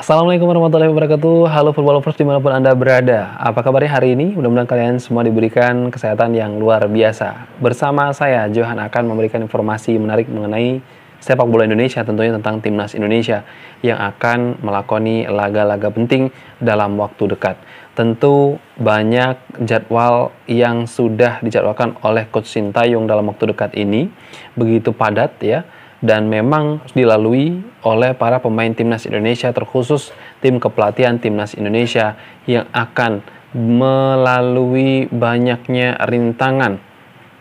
Assalamualaikum warahmatullahi wabarakatuh. Halo football lovers dimanapun Anda berada. Apa kabarnya hari ini? Mudah-mudahan kalian semua diberikan kesehatan yang luar biasa. Bersama saya, Johan akan memberikan informasi menarik mengenai sepak bola Indonesia, tentunya tentang Timnas Indonesia yang akan melakoni laga-laga penting dalam waktu dekat. Tentu banyak jadwal yang sudah dijadwalkan oleh Coach Sintayong dalam waktu dekat ini. Begitu padat ya. Dan memang harus dilalui oleh para pemain Timnas Indonesia, terkhusus tim kepelatihan Timnas Indonesia yang akan melalui banyaknya rintangan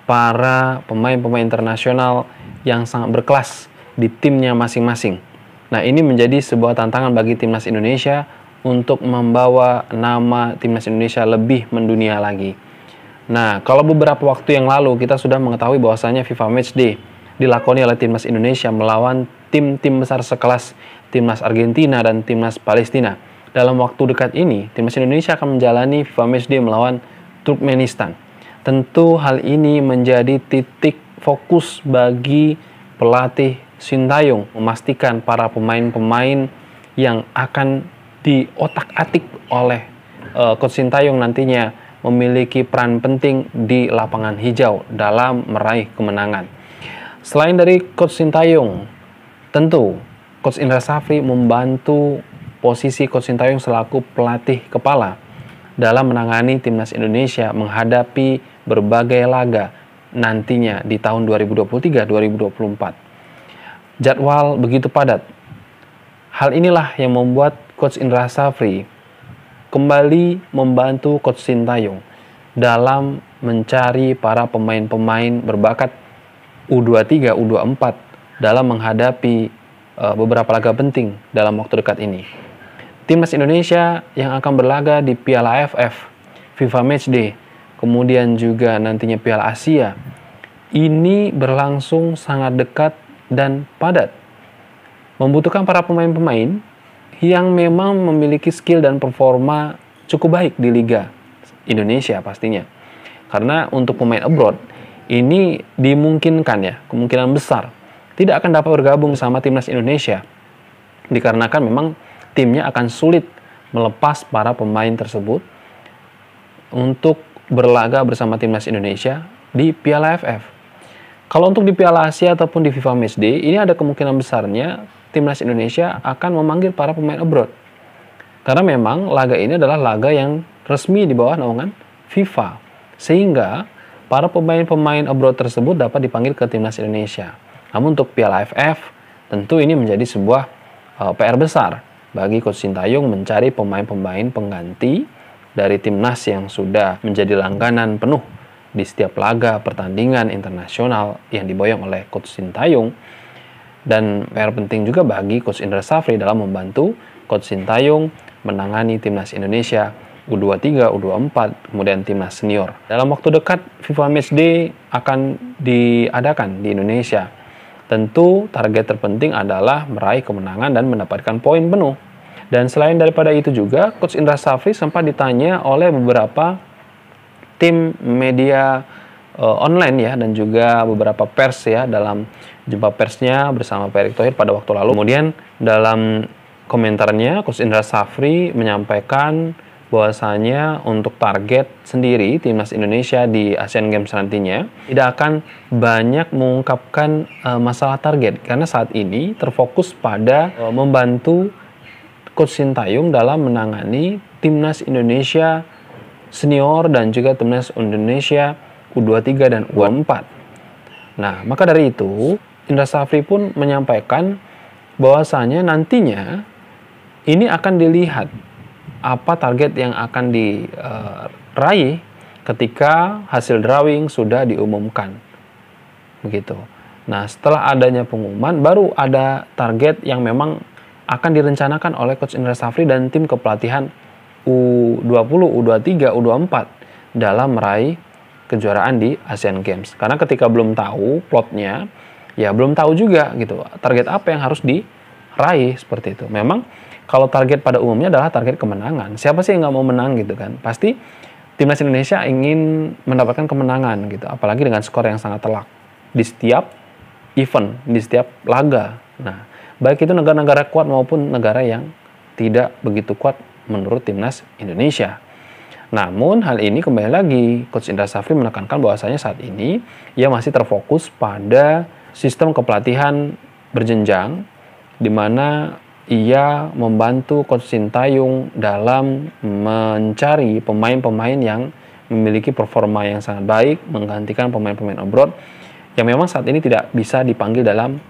para pemain-pemain internasional yang sangat berkelas di timnya masing-masing. Nah, ini menjadi sebuah tantangan bagi Timnas Indonesia untuk membawa nama Timnas Indonesia lebih mendunia lagi. Nah, kalau beberapa waktu yang lalu kita sudah mengetahui bahwasanya FIFA Matchday dilakoni oleh Timnas Indonesia melawan tim-tim besar sekelas Timnas Argentina dan Timnas Palestina. Dalam waktu dekat ini, Timnas Indonesia akan menjalani FIFA Matchday melawan Turkmenistan. Tentu hal ini menjadi titik fokus bagi pelatih Sintayong memastikan para pemain-pemain yang akan diotak-atik oleh Coach Sintayong nantinya memiliki peran penting di lapangan hijau dalam meraih kemenangan. Selain dari Coach Sintayong, tentu Coach Indra Safri membantu posisi Coach Sintayong selaku pelatih kepala dalam menangani Timnas Indonesia menghadapi berbagai laga nantinya di tahun 2023-2024. Jadwal begitu padat. Hal inilah yang membuat Coach Indra Safri kembali membantu Coach Sintayong dalam mencari para pemain-pemain berbakat U23, U24 dalam menghadapi beberapa laga penting dalam waktu dekat ini. Timnas Indonesia yang akan berlaga di Piala AFF, FIFA Matchday, kemudian juga nantinya Piala Asia, ini berlangsung sangat dekat dan padat. Membutuhkan para pemain-pemain yang memang memiliki skill dan performa cukup baik di Liga Indonesia pastinya. Karena untuk pemain abroad, ini dimungkinkan ya, kemungkinan besar tidak akan dapat bergabung sama Timnas Indonesia dikarenakan memang timnya akan sulit melepas para pemain tersebut untuk berlaga bersama Timnas Indonesia di Piala AFF. Kalau untuk di Piala Asia ataupun di FIFA Matchday, ini ada kemungkinan besarnya Timnas Indonesia akan memanggil para pemain abroad. Karena memang laga ini adalah laga yang resmi di bawah naungan FIFA. Sehingga para pemain-pemain abroad tersebut dapat dipanggil ke Timnas Indonesia. Namun untuk Piala AFF, tentu ini menjadi sebuah PR besar bagi Coach Sintayong mencari pemain-pemain pengganti dari Timnas yang sudah menjadi langganan penuh di setiap laga pertandingan internasional yang diboyong oleh Coach Sintayong. Dan PR penting juga bagi Coach Indra Safri dalam membantu Coach Sintayong menangani Timnas Indonesia U23, U24, kemudian Timnas Senior. Dalam waktu dekat, FIFA Matchday akan diadakan di Indonesia. Tentu target terpenting adalah meraih kemenangan dan mendapatkan poin penuh. Dan selain daripada itu juga, Coach Indra Safri sempat ditanya oleh beberapa tim media online ya, dan juga beberapa pers ya, dalam jumpa persnya bersama Pak Erick Thohir pada waktu lalu. Kemudian dalam komentarnya, Coach Indra Safri menyampaikan bahwasanya untuk target sendiri Timnas Indonesia di Asian Games nantinya tidak akan banyak mengungkapkan masalah target karena saat ini terfokus pada membantu Coach Sintayong dalam menangani Timnas Indonesia Senior dan juga Timnas Indonesia U23 dan U24. Nah, maka dari itu Indra Safri pun menyampaikan bahwasanya nantinya ini akan dilihat apa target yang akan diraih ketika hasil drawing sudah diumumkan. Begitu. Nah, setelah adanya pengumuman, baru ada target yang memang akan direncanakan oleh Coach Indra Safri dan tim kepelatihan U20, U23, U24 dalam meraih kejuaraan di Asian Games. Karena ketika belum tahu plotnya, ya belum tahu juga gitu target apa yang harus diraih seperti itu. Memang kalau target pada umumnya adalah target kemenangan. Siapa sih yang nggak mau menang gitu kan? Pasti Timnas Indonesia ingin mendapatkan kemenangan gitu. Apalagi dengan skor yang sangat telak di setiap event, di setiap laga. Nah, baik itu negara-negara kuat maupun negara yang tidak begitu kuat menurut timnas Indonesia. Namun hal ini kembali lagi, Coach Indra Safri menekankan bahwasanya saat ini ia masih terfokus pada sistem kepelatihan berjenjang, di mana ia membantu Coach Sintayong dalam mencari pemain-pemain yang memiliki performa yang sangat baik, menggantikan pemain-pemain abroad yang memang saat ini tidak bisa dipanggil dalam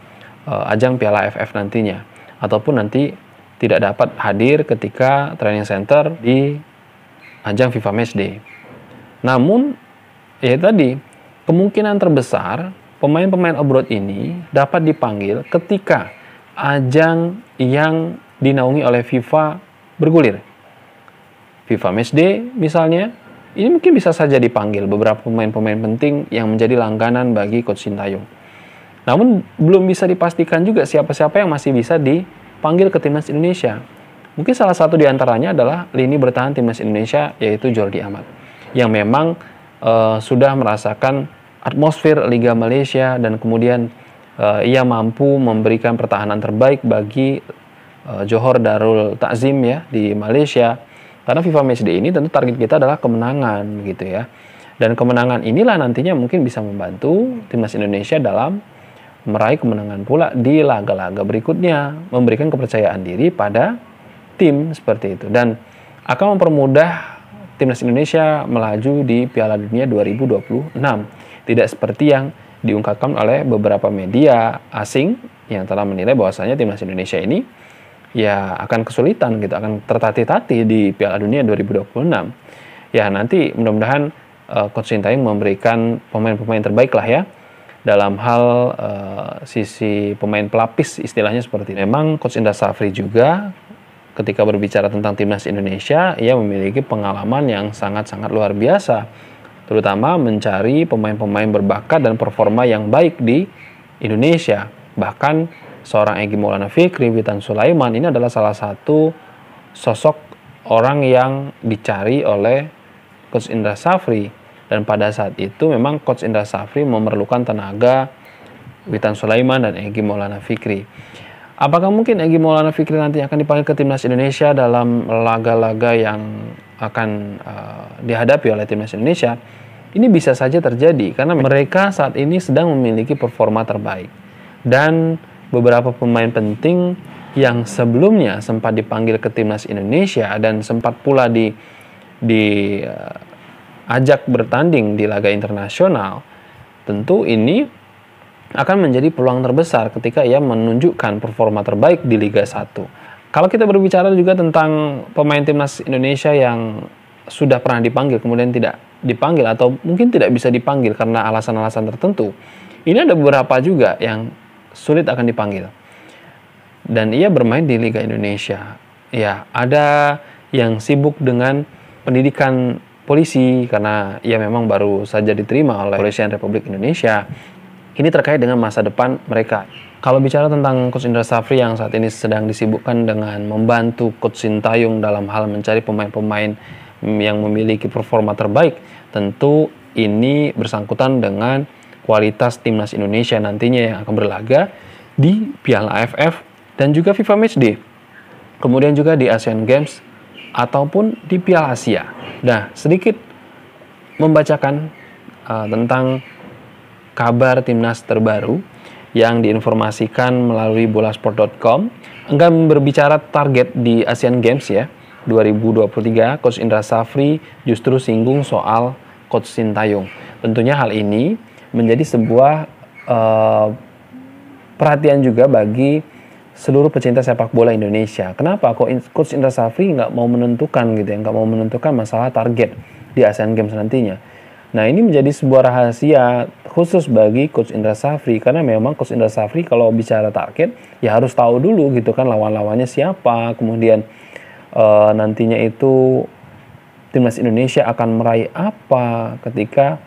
ajang Piala AFF nantinya, ataupun nanti tidak dapat hadir ketika training center di ajang FIFA Matchday. Namun, ya tadi, kemungkinan terbesar pemain-pemain abroad ini dapat dipanggil ketika ajang yang dinaungi oleh FIFA bergulir. FIFA Matchday misalnya, ini mungkin bisa saja dipanggil beberapa pemain-pemain penting yang menjadi langganan bagi Coach Sintayong. Namun belum bisa dipastikan juga siapa-siapa yang masih bisa dipanggil ke timnas Indonesia. Mungkin salah satu di antaranya adalah lini bertahan timnas Indonesia, yaitu Jordi Amat, yang memang sudah merasakan atmosfer Liga Malaysia dan kemudian ia mampu memberikan pertahanan terbaik bagi Johor Darul Takzim ya di Malaysia. Karena FIFA Matchday ini tentu target kita adalah kemenangan gitu ya. Dan kemenangan inilah nantinya mungkin bisa membantu timnas Indonesia dalam meraih kemenangan pula di laga-laga berikutnya, memberikan kepercayaan diri pada tim seperti itu, dan akan mempermudah timnas Indonesia melaju di Piala Dunia 2026. Tidak seperti yang diungkapkan oleh beberapa media asing yang telah menilai bahwasanya timnas Indonesia ini ya akan kesulitan gitu, akan tertatih-tatih di Piala Dunia 2026. Ya nanti mudah-mudahan Coach Sintayong memberikan pemain-pemain terbaik lah ya dalam hal sisi pemain pelapis istilahnya seperti ini. Memang Coach Indra Safri juga ketika berbicara tentang timnas Indonesia, ia memiliki pengalaman yang sangat-sangat luar biasa, terutama mencari pemain-pemain berbakat dan performa yang baik di Indonesia. Bahkan seorang Egy Maulana Fikri, Witan Sulaiman ini adalah salah satu sosok orang yang dicari oleh Coach Indra Safri. Dan pada saat itu memang Coach Indra Safri memerlukan tenaga Witan Sulaiman dan Egy Maulana Fikri. Apakah mungkin Egy Maulana Fikri nanti akan dipanggil ke timnas Indonesia dalam laga-laga yang akan dihadapi oleh timnas Indonesia? Ini bisa saja terjadi karena mereka saat ini sedang memiliki performa terbaik. Dan beberapa pemain penting yang sebelumnya sempat dipanggil ke timnas Indonesia dan sempat pula diajak bertanding di laga internasional, tentu ini akan menjadi peluang terbesar ketika ia menunjukkan performa terbaik di Liga 1. Kalau kita berbicara juga tentang pemain timnas Indonesia yang sudah pernah dipanggil kemudian tidak dipanggil atau mungkin tidak bisa dipanggil karena alasan-alasan tertentu, ini ada beberapa juga yang sulit akan dipanggil dan ia bermain di Liga Indonesia. Ya, ada yang sibuk dengan pendidikan polisi karena ia memang baru saja diterima oleh Kepolisian Republik Indonesia. Ini terkait dengan masa depan mereka. Kalau bicara tentang Coach Indra Safri yang saat ini sedang disibukkan dengan membantu Coach Sintayong dalam hal mencari pemain-pemain yang memiliki performa terbaik, tentu ini bersangkutan dengan kualitas timnas Indonesia nantinya yang akan berlaga di Piala AFF dan juga FIFA Matchday. Kemudian juga di Asian Games ataupun di Piala Asia. Nah, sedikit membacakan tentang kabar timnas terbaru yang diinformasikan melalui bolasport.com. Enggan berbicara target di Asian Games ya 2023, Coach Indra Safri justru singgung soal Coach Sintayong. Tentunya hal ini menjadi sebuah perhatian juga bagi seluruh pecinta sepak bola Indonesia. Kenapa kok Coach Indra Safri nggak mau menentukan gitu ya, nggak mau menentukan masalah target di Asian Games nantinya. Nah, ini menjadi sebuah rahasia khusus bagi Coach Indra Safri karena memang Coach Indra Safri kalau bicara target ya harus tahu dulu gitu kan lawan-lawannya siapa, kemudian nantinya itu timnas Indonesia akan meraih apa ketika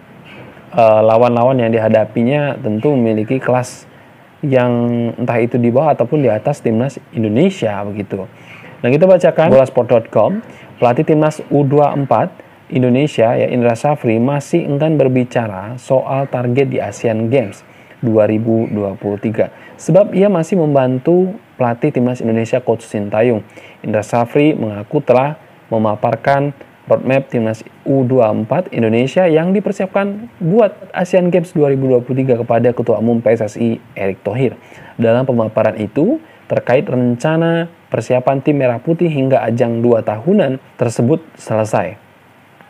lawan-lawan yang dihadapinya tentu memiliki kelas yang entah itu di bawah ataupun di atas timnas Indonesia begitu. Nah, kita bacakan bolasport.com, pelatih timnas U24 Indonesia ya Indra Safri masih enggan berbicara soal target di Asian Games 2023 sebab ia masih membantu pelatih timnas Indonesia Coach Sintayong. Indra Safri mengaku telah memaparkan roadmap timnas U24 Indonesia yang dipersiapkan buat Asian Games 2023 kepada Ketua Umum PSSI Erick Thohir. Dalam pemaparan itu terkait rencana persiapan tim Merah Putih hingga ajang 2 tahunan tersebut selesai.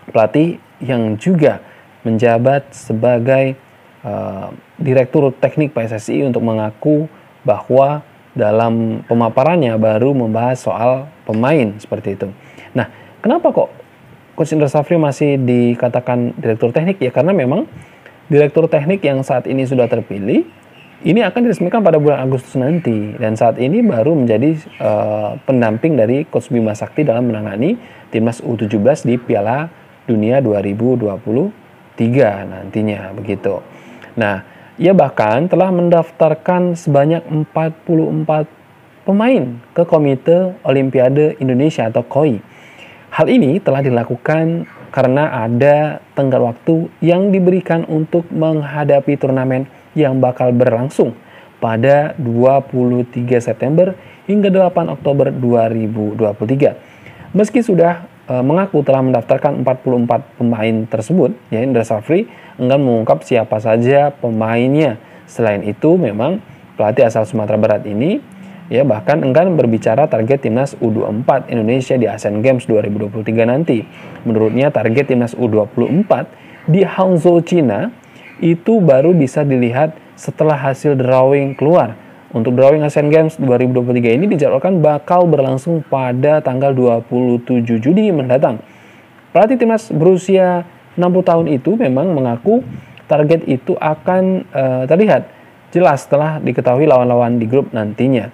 Pelatih yang juga menjabat sebagai Direktur Teknik PSSI untuk mengaku bahwa dalam pemaparannya baru membahas soal pemain seperti itu. Nah, kenapa kok Coach Indra Safri masih dikatakan Direktur Teknik? Ya karena memang Direktur Teknik yang saat ini sudah terpilih, ini akan diresmikan pada bulan Agustus nanti. Dan saat ini baru menjadi pendamping dari Coach Bima Sakti dalam menangani timnas U17 di Piala Dunia 2023 nantinya begitu. Nah, ia bahkan telah mendaftarkan sebanyak 44 pemain ke Komite Olimpiade Indonesia atau KOI. Hal ini telah dilakukan karena ada tenggat waktu yang diberikan untuk menghadapi turnamen yang bakal berlangsung pada 23 September hingga 8 Oktober 2023. Meski sudah mengaku telah mendaftarkan 44 pemain tersebut, ya Indra Safri enggan mengungkap siapa saja pemainnya. Selain itu, memang pelatih asal Sumatera Barat ini ya bahkan enggan berbicara target timnas U24 Indonesia di Asian Games 2023 nanti. Menurutnya target timnas U24 di Hangzhou, China itu baru bisa dilihat setelah hasil drawing keluar. Untuk drawing Asian Games 2023 ini dijadwalkan bakal berlangsung pada tanggal 27 Juni mendatang. Pelatih timnas berusia 60 tahun itu memang mengaku target itu akan terlihat jelas setelah diketahui lawan-lawan di grup nantinya.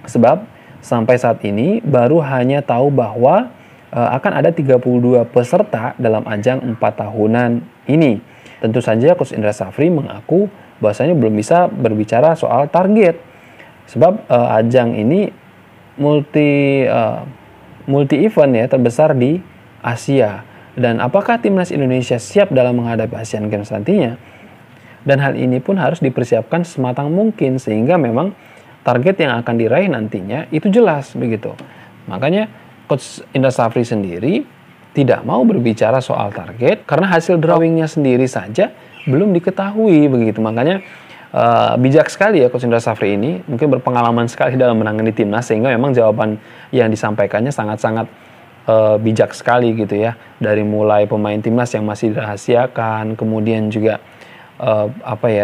Sebab sampai saat ini baru hanya tahu bahwa akan ada 32 peserta dalam ajang 4 tahunan ini. Tentu saja Coach Indra Safri mengaku bahwasanya belum bisa berbicara soal target. Sebab ajang ini multi event ya terbesar di Asia. Dan apakah timnas Indonesia siap dalam menghadapi Asian Games nantinya? Dan hal ini pun harus dipersiapkan sematang mungkin sehingga memang target yang akan diraih nantinya itu jelas begitu. Makanya Coach Indra Safri sendiri tidak mau berbicara soal target karena hasil drawingnya sendiri saja belum diketahui begitu. Makanya bijak sekali ya Coach Indra Safri ini, mungkin berpengalaman sekali dalam menangani timnas sehingga memang jawaban yang disampaikannya sangat-sangat bijak sekali gitu ya. Dari mulai pemain timnas yang masih dirahasiakan, kemudian juga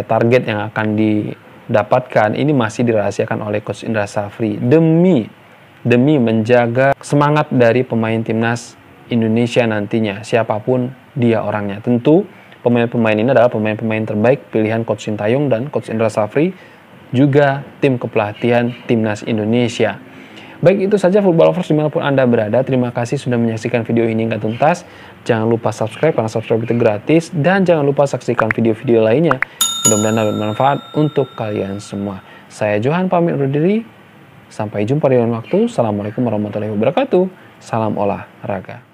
target yang akan didapatkan ini masih dirahasiakan oleh Coach Indra Safri demi menjaga semangat dari pemain timnas Indonesia nantinya, siapapun dia orangnya. Tentu pemain-pemain ini adalah pemain-pemain terbaik pilihan Coach Sintayong dan Coach Indra Safri, juga tim kepelatihan timnas Indonesia. Baik, itu saja Football Lovers dimanapun Anda berada. Terima kasih sudah menyaksikan video ini hingga tuntas. Jangan lupa subscribe karena subscribe itu gratis. Dan jangan lupa saksikan video-video lainnya. Mudah-mudahan bermanfaat untuk kalian semua. Saya Johan pamit undur diri. Sampai jumpa di lain waktu. Assalamualaikum warahmatullahi wabarakatuh. Salam olahraga.